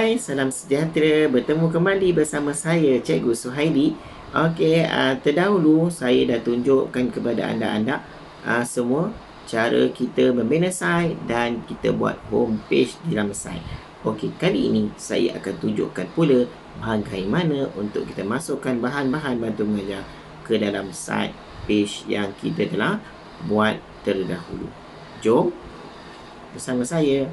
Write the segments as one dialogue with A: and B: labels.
A: Hai, salam sejahtera. Bertemu kembali bersama saya, Cikgu Suhaili. Okey, terdahulu saya dah tunjukkan kepada anda-anda semua cara kita membina site dan kita buat home page di dalam site. Okey, kali ini saya akan tunjukkan pula bagaimana untuk kita masukkan bahan-bahan bantu mengajar ke dalam site page yang kita telah buat terdahulu. Jom bersama saya.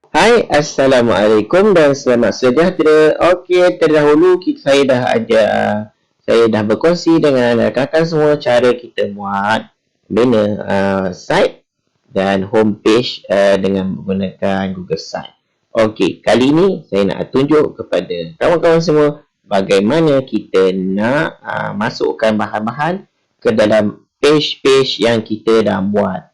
A: Hai, Assalamualaikum dan selamat sejahtera. Okey, terdahulu saya dah berkongsi dengan rakan-rakan semua cara kita buat bina site dan homepage dengan menggunakan Google Site. Okey, kali ini saya nak tunjuk kepada kawan-kawan semua bagaimana kita nak masukkan bahan-bahan ke dalam page-page yang kita dah buat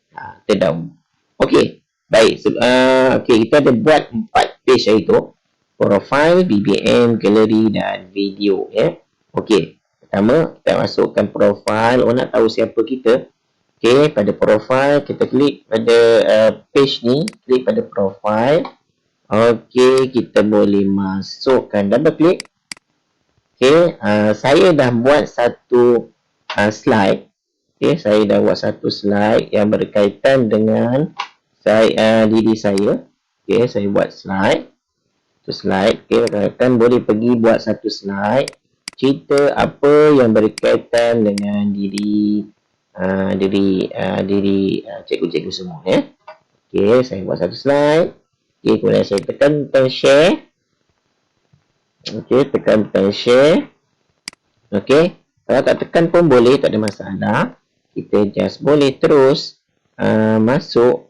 A: terdahulu. Okey. Baik, okay, kita ada buat 4 page iaitu profile, BBM, gallery dan video. Okey, pertama kita masukkan profile. Orang nak tahu siapa kita. Okey, pada profile kita klik pada page ni, klik pada profile. Okey, kita boleh masukkan double klik. Okey, saya dah buat satu slide. Okey, saya dah buat satu slide yang berkaitan dengan diri saya. Okey, saya buat slide. Okey, rakan boleh pergi buat satu slide cerita apa yang berkaitan dengan diri cikgu-cikgu semua Okey, saya buat satu slide. Okey, kemudian saya tekan butang share. Okey, tekan butang share. Okey, kalau tak tekan pun boleh, tak ada masalah. Kita just boleh terus masuk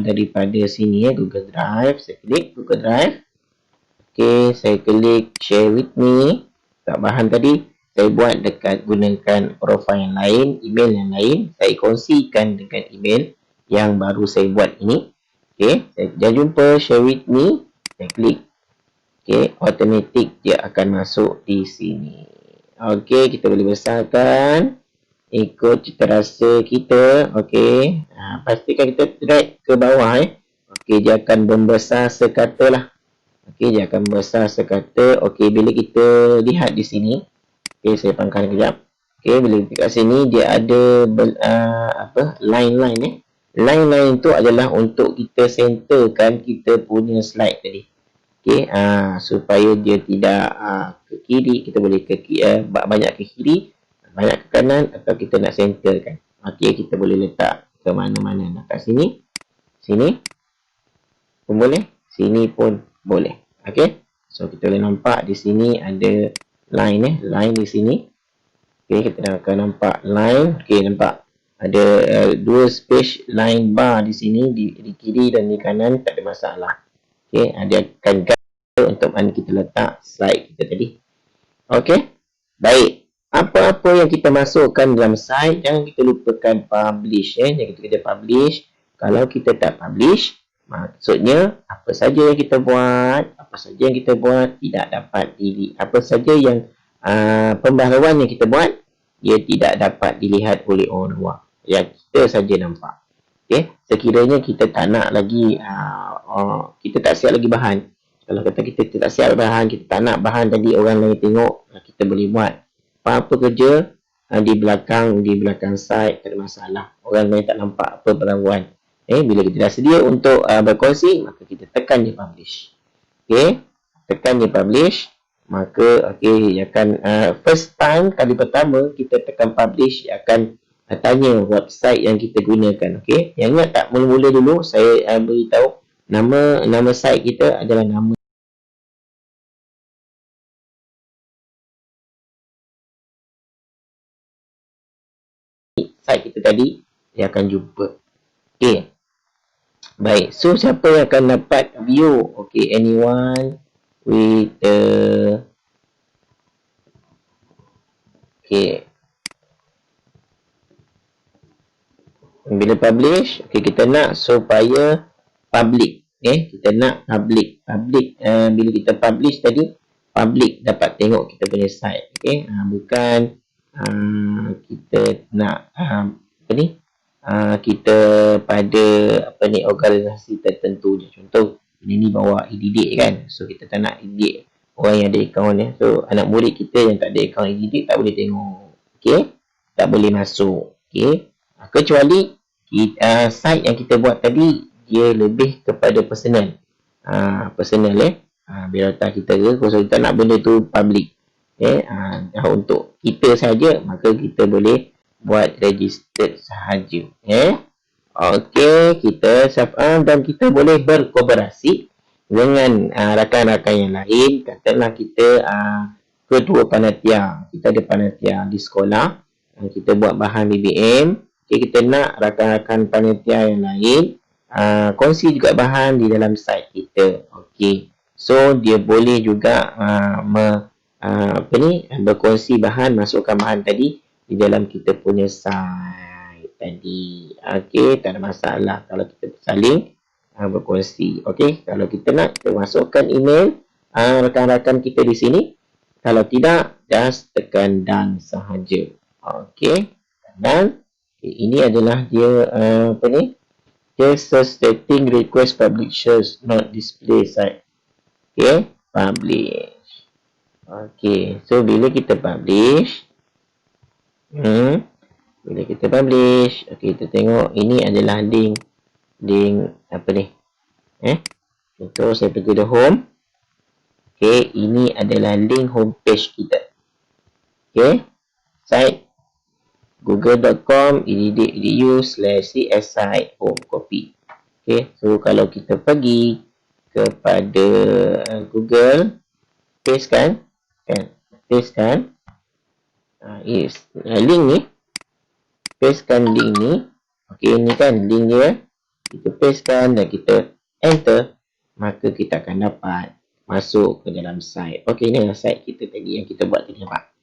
A: daripada sini Google Drive. Saya klik Google Drive. Okey, saya klik share with me. Tak bahan tadi saya buat dekat gunakan profile yang lain, email yang lain. Saya kongsikan dengan email yang baru saya buat ini. Okey, saya dah jumpa share with me. Saya klik. Okey, automatic dia akan masuk di sini. Okey, kita boleh besarkan ikut cita rasa kita. Okey, pastikan kita drag ke bawah Okey, dia akan membesar sekata lah. Okey, dia akan membesar sekata. Okey, bila kita lihat di sini. Okey, saya pangkalkan kejap. Okey, bila kita kat sini dia ada line-line Line-line tu adalah untuk kita centerkan kita punya slide tadi. Okey, supaya dia tidak ke kiri, kita boleh ke banyak ke kiri, banyak ke kanan, atau kita nak centerkan. Okey, kita boleh letak ke mana-mana. Nak kat sini, sini pun boleh, sini pun boleh. Okey, so kita boleh nampak di sini ada line line di sini. Okey, kita akan nampak line. Okey, nampak ada dua space line bar di sini, di kiri dan di kanan, tak ada masalah. Okey, dia akan guide untuk mana kita letak slide kita tadi. Okey, baik. Apa-apa yang kita masukkan dalam site, jangan kita lupakan publish. Jangan kita publish. Kalau kita tak publish, maksudnya apa saja yang kita buat, tidak dapat apa saja yang pembaharuan yang kita buat, ia tidak dapat dilihat oleh orang luar. Yang kita saja nampak. Okey, sekiranya kita tak nak lagi, kita tak siap lagi bahan. Kalau kata kita tak siap bahan, kita tak nak bahan tadi orang lain tengok, kita boleh buat apa-apa kerja di belakang site, tak ada masalah. Orang lain tak nampak apa perawan. Bila kita dah sedia untuk berkongsi, maka kita tekan je publish. Okey, tekan je publish, maka okey, akan first time, kali pertama kita tekan publish, akan tanya website yang kita gunakan. Okey, yang ingat tak, mula-mula dulu saya beritahu nama site kita adalah nama site kita tadi, dia akan jumpa. Okey, baik, so siapa yang akan dapat view? Okey, anyone with okey, bila publish, okey, kita nak supaya public. Kita nak public. bila kita publish tadi, public dapat tengok kita punya site. Okay, bukan kita nak kita pada organisasi tertentu je. Contoh ini bawa e-didik kan, so kita tak nak e-didik orang yang ada akaun ni, so anak murid kita yang tak ada akaun e-didik tak boleh tengok. Okay, tak boleh masuk. Okay, kecuali site yang kita buat tadi dia lebih kepada personal. Personal biodata kita ke, so kita nak benda tu public. Okay, untuk kita saja, maka kita boleh buat registered sahaja. Okay, kita dan kita boleh berkooperasi dengan rakan-rakan yang lain. Katakanlah kita kedua panitia, kita ada panitia di sekolah, kita buat bahan BBM. Okay, kita nak rakan-rakan panitia yang lain kongsi juga bahan di dalam site kita. Okay, so dia boleh juga berkongsi bahan, masukkan bahan tadi di dalam kita punya site tadi. Okay, tak ada masalah kalau kita saling berkongsi. Okay, kalau kita nak, kita masukkan email rakan-rakan kita di sini. Kalau tidak, just tekan done sahaja. Okay, dan ini adalah dia just stating request publishers not display site. Okay, publish. Okay, so bila kita publish, okay, kita tengok ini adalah link contoh saya pergi ke home. Okay, ini adalah link homepage kita. Okay, site google.com /cs site home copy. Okay, so kalau kita pergi kepada Google, paste kan link ni, pastekan link ni. Okay, ni kan link dia, kita pastekan dan kita enter, maka kita akan dapat masuk ke dalam site. Okay, ni adalah site kita tadi yang kita buat tadi, nampak?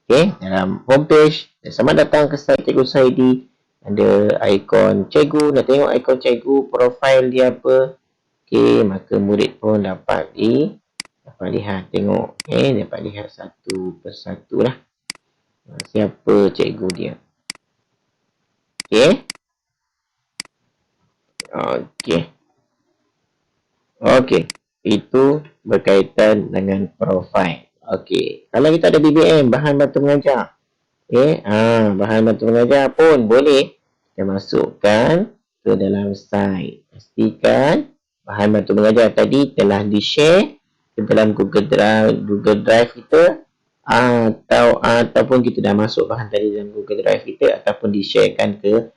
A: Okay, dalam homepage, selamat datang ke site Cikgu Saidi. Ada ikon cikgu, nak tengok ikon cikgu, profil dia apa. Okay, maka murid pun dapat lihat, tengok. Okay, dapat lihat satu persatu lah siapa cikgu dia. Okay. Okay, itu berkaitan dengan profil. Okey, kalau kita ada BBM, bahan bantu mengajar. Bahan bantu mengajar pun boleh kita masukkan ke dalam site. Pastikan bahan bantu mengajar tadi telah di-share ke dalam Google Drive kita, ataupun kita dah masuk bahan tadi dalam Google Drive kita, ataupun di-sharekan ke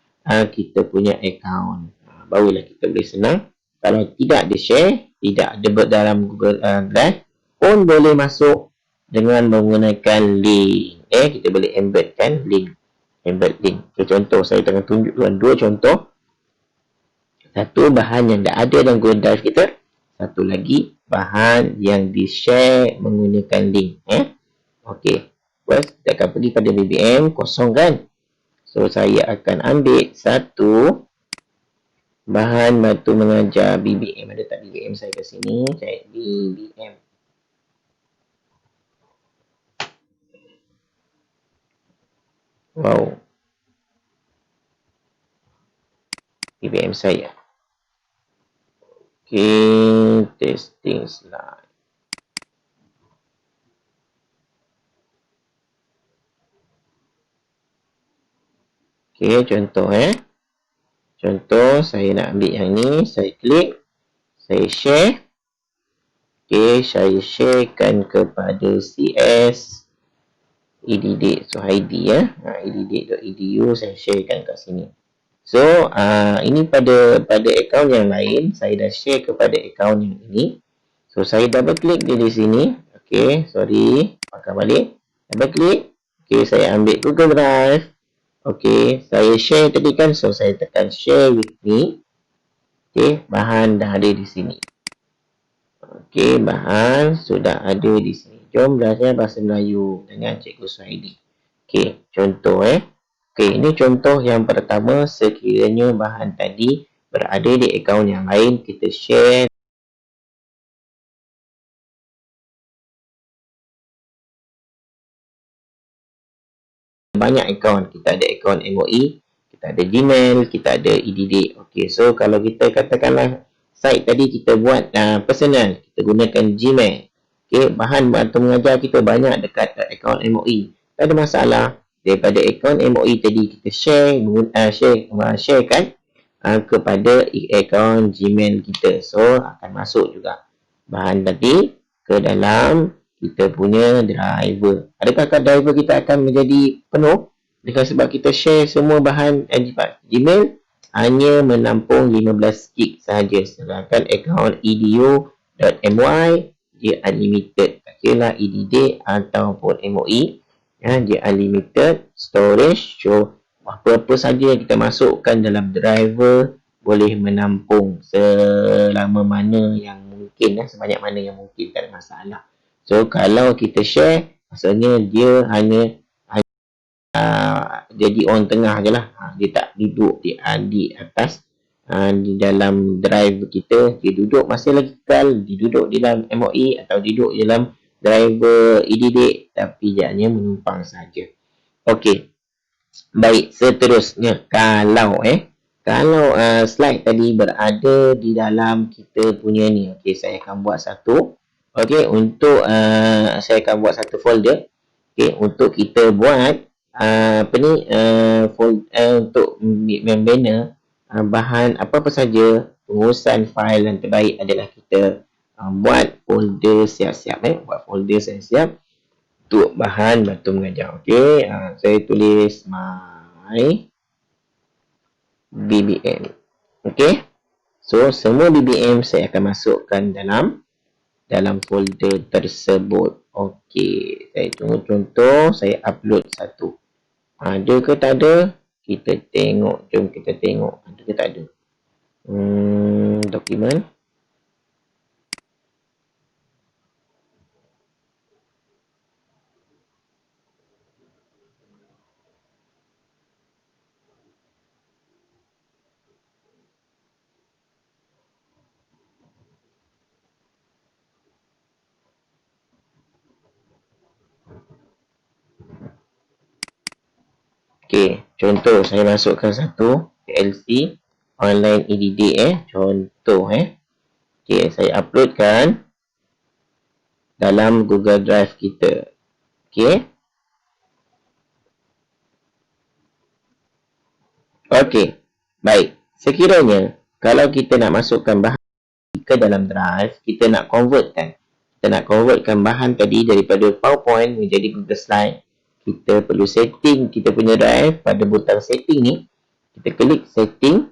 A: kita punya akaun. Barulah kita boleh senang. Kalau tidak di-share, tidak ada dalam Google Drive, pun boleh masuk dengan menggunakan link. Kita boleh embedkan link. Embed link. So, contoh, saya akan tunjukkan dua contoh. Satu, bahan yang dah ada dalam Google Drive kita. Satu lagi, bahan yang di-share menggunakan link. Okey. First, kita akan pergi pada BBM, kosong kan? So, saya akan ambil satu bahan bantu mengajar BBM. Ada tak BBM saya kat sini? Cari BBM. Wow. BBM saya. Okay, testing slide. Okay, contoh Contoh, saya nak ambil yang ni, saya klik, saya share. Okay, saya sharekan kepada CS e-didik Suhaidi e-didik.edu, saya sharekan kat sini. So, ini pada akaun yang lain, saya dah share kepada akaun yang ini. So, saya double klik dia di sini. Okay, sorry, pakai balik. Double klik. Okay, saya ambil Google Drive. Okay, saya share tadi kan, so saya tekan share with me. Okay, bahan dah ada di sini. Okay, bahan sudah ada di sini. Jom belajar bahasa Melayu dengan Cikgu Suhaidi. Okay, contoh Okay, ini contoh yang pertama. Sekiranya bahan tadi berada di akaun yang lain, kita share banyak akaun. Kita ada akaun MOE, kita ada Gmail, kita ada EDD. Okey, so kalau kita katakanlah site tadi kita buat personal, kita gunakan Gmail. Okey, bahan bantu mengajar kita banyak dekat akaun MOE. Tak ada masalah. Daripada akaun MOE tadi kita sharekan kepada akaun Gmail kita. So akan masuk juga bahan tadi ke dalam kita punya driver. Adakah driver kita akan menjadi penuh? Dengan sebab kita share semua bahan Gmail hanya menampung 15 gig sahaja. Sedangkan akaun edu.my dia unlimited. Tak kira lah EDD ataupun MOE, dia unlimited storage. So apa-apa saja yang kita masukkan dalam driver boleh menampung selama mana yang mungkin, sebanyak mana yang mungkin, tak ada masalah. So kalau kita share, maksudnya dia hanya jadi on tengah je lah. Dia tak duduk di atas di dalam drive kita. Dia duduk masih lagi kekal, dia duduk di dalam MOE atau duduk di dalam driver EDD, tapi dia hanya menumpang saja. Okey, baik, seterusnya kalau slide tadi berada di dalam kita punya ni. Okey, saya akan buat satu. Okey, untuk saya akan buat satu folder. Okey, untuk kita buat untuk banner bahan apa-apa saja, pengurusan fail yang terbaik adalah kita buat folder siap-siap. Buat folder siap-siap untuk bahan bantu mengajar. Okey, saya tulis my BBM. Okey, so semua BBM saya akan masukkan dalam folder tersebut. Okey, saya tunggu contoh, saya upload satu. Ada ke tak ada? Kita tengok, jom kita tengok ada ke tak ada. Dokumen. Okey, contoh saya masukkan satu PLC online EDD contoh Okey, saya uploadkan dalam Google Drive kita. Okey. Okey. Baik. Sekiranya kalau kita nak masukkan bahan ke dalam drive, kita nak convertkan. Kita nak convertkan bahan tadi daripada PowerPoint menjadi Google Slide. Kita perlu setting kita punya drive pada butang setting ni. Kita klik setting.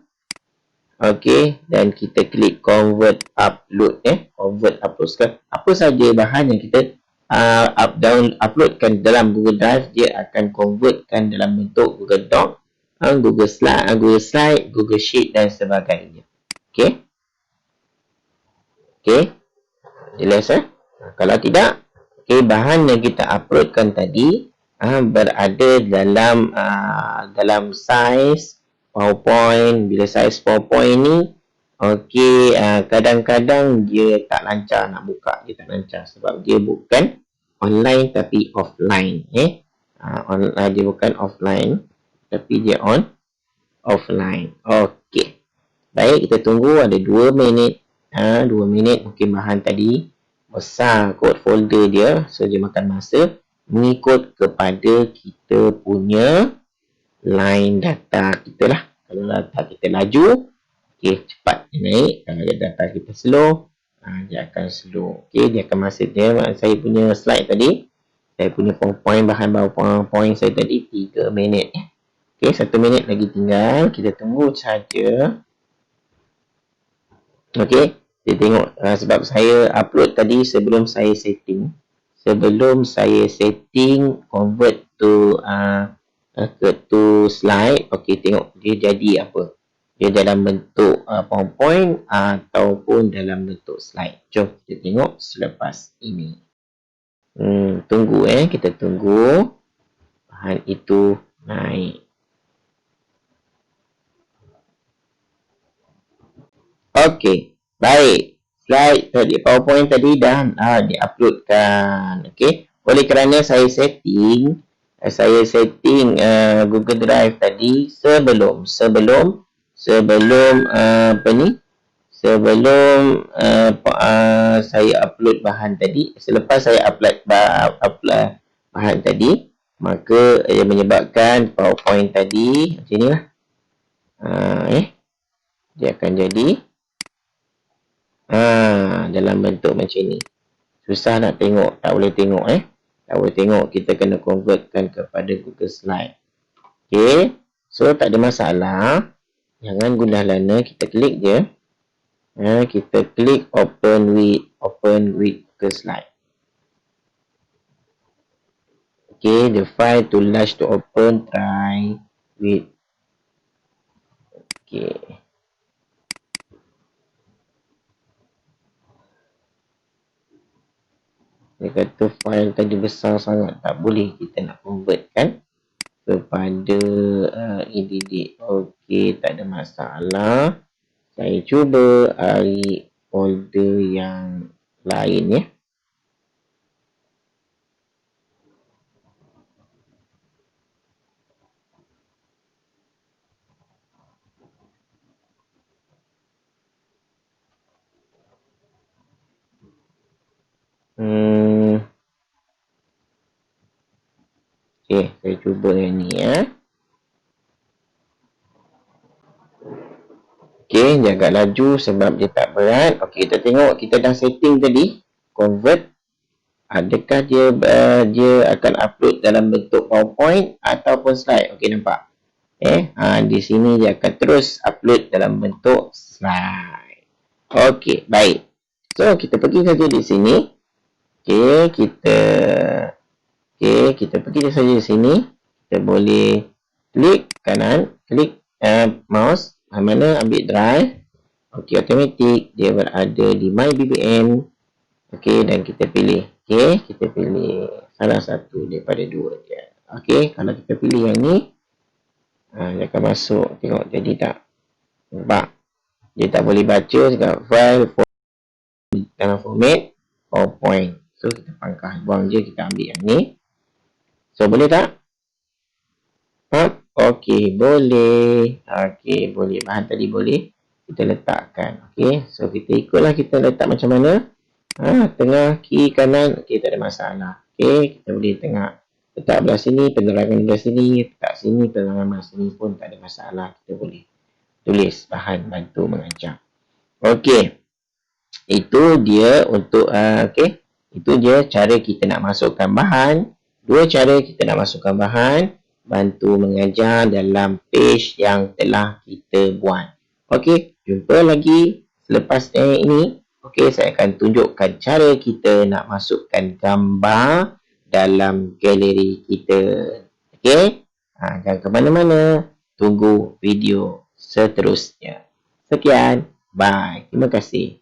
A: Okey, dan kita klik convert upload convert upload. Apa saja bahan yang kita uploadkan dalam Google Drive, dia akan convertkan dalam bentuk Google Doc, Google Slide, Google Sheet dan sebagainya. Okey. Okey. Jelas kalau tidak, okey, bahan yang kita uploadkan tadi berada dalam size PowerPoint. Bila size PowerPoint ni, okey, kadang-kadang dia tak lancar nak buka, dia tak lancar sebab dia bukan online tapi offline. Dia bukan offline tapi dia offline. Okey. Baik, kita tunggu ada 2 minit. 2 minit mungkin bahan tadi besar kot folder dia, so dia makan masa mengikut kepada kita punya line data kita lah. Kalau data kita laju, okey, cepat dia naik. Kalau data kita slow, dia akan slow. Okey, dia akan masa dia. Saya punya slide tadi, saya punya PowerPoint, bahan PowerPoint saya tadi 3 minit. Okey, 1 minit lagi tinggal. Kita tunggu saja. Okey, kita tengok sebab saya upload tadi sebelum saya setting. Convert to slide. Okey, tengok dia jadi apa. Dia dalam bentuk PowerPoint ataupun dalam bentuk slide. Jom kita tengok selepas ini. Tunggu kita tunggu bahan itu naik. Okey, baik. Slide tadi, PowerPoint tadi dah diuploadkan. Okey, oleh kerana saya setting saya setting Google Drive tadi sebelum apa ni, sebelum saya upload bahan tadi. Selepas saya upload bahan tadi, maka ia menyebabkan PowerPoint tadi macam ni lah. Dia akan jadi dalam bentuk macam ni. Susah nak tengok, tak boleh tengok tak boleh tengok, kita kena convertkan kepada Google Slide. Okay, so tak ada masalah, jangan gundah lana, kita klik je. Kita klik open with Google Slide. Okay, the file to large to open, try with. Okay, dia kata file tadi besar sangat, tak boleh kita nak convert kan kepada EDD. Okey, tak ada masalah. Saya cuba cari folder yang lain ya. Okey, saya cuba yang ni ya. Okey, jaga laju sebab dia tak berat. Okey, kita tengok, kita dah setting tadi convert. Adakah dia akan upload dalam bentuk PowerPoint ataupun slide? Okey, nampak. Di sini dia akan terus upload dalam bentuk slide. Okey, baik. So, kita pergi saja di sini. Okey, kita pergi saja di sini. Kita boleh klik kanan, klik mouse, mana ambil drive. Okey, automatik dia berada di my BBM. Okey, dan kita pilih. Okey, kita pilih salah satu daripada dua dia. Okey, kalau kita pilih yang ni, dia akan masuk. Tengok jadi tak? Nampak? Dia tak boleh baca dekat file dalam format PowerPoint. So, kita pangkas. Buang je, kita ambil yang ni. So, boleh tak? Okey, boleh. Okey, boleh. Bahan tadi boleh kita letakkan. Okey, so kita ikutlah, kita letak macam mana. Tengah, kiri, kanan. Okey, tak ada masalah. Okey, kita boleh tengah. Letak belah sini, penerangan belah sini. Letak sini, penerangan belah sini pun tak ada masalah. Kita boleh tulis bahan bantu mengajar. Okey, itu dia untuk okey, itu dia cara kita nak masukkan bahan. Dua cara kita nak masukkan bahan bantu mengajar dalam page yang telah kita buat. Okey, jumpa lagi selepas ini. Okey, saya akan tunjukkan cara kita nak masukkan gambar dalam galeri kita. Okey, jangan ke mana-mana. Tunggu video seterusnya. Sekian, bye. Terima kasih.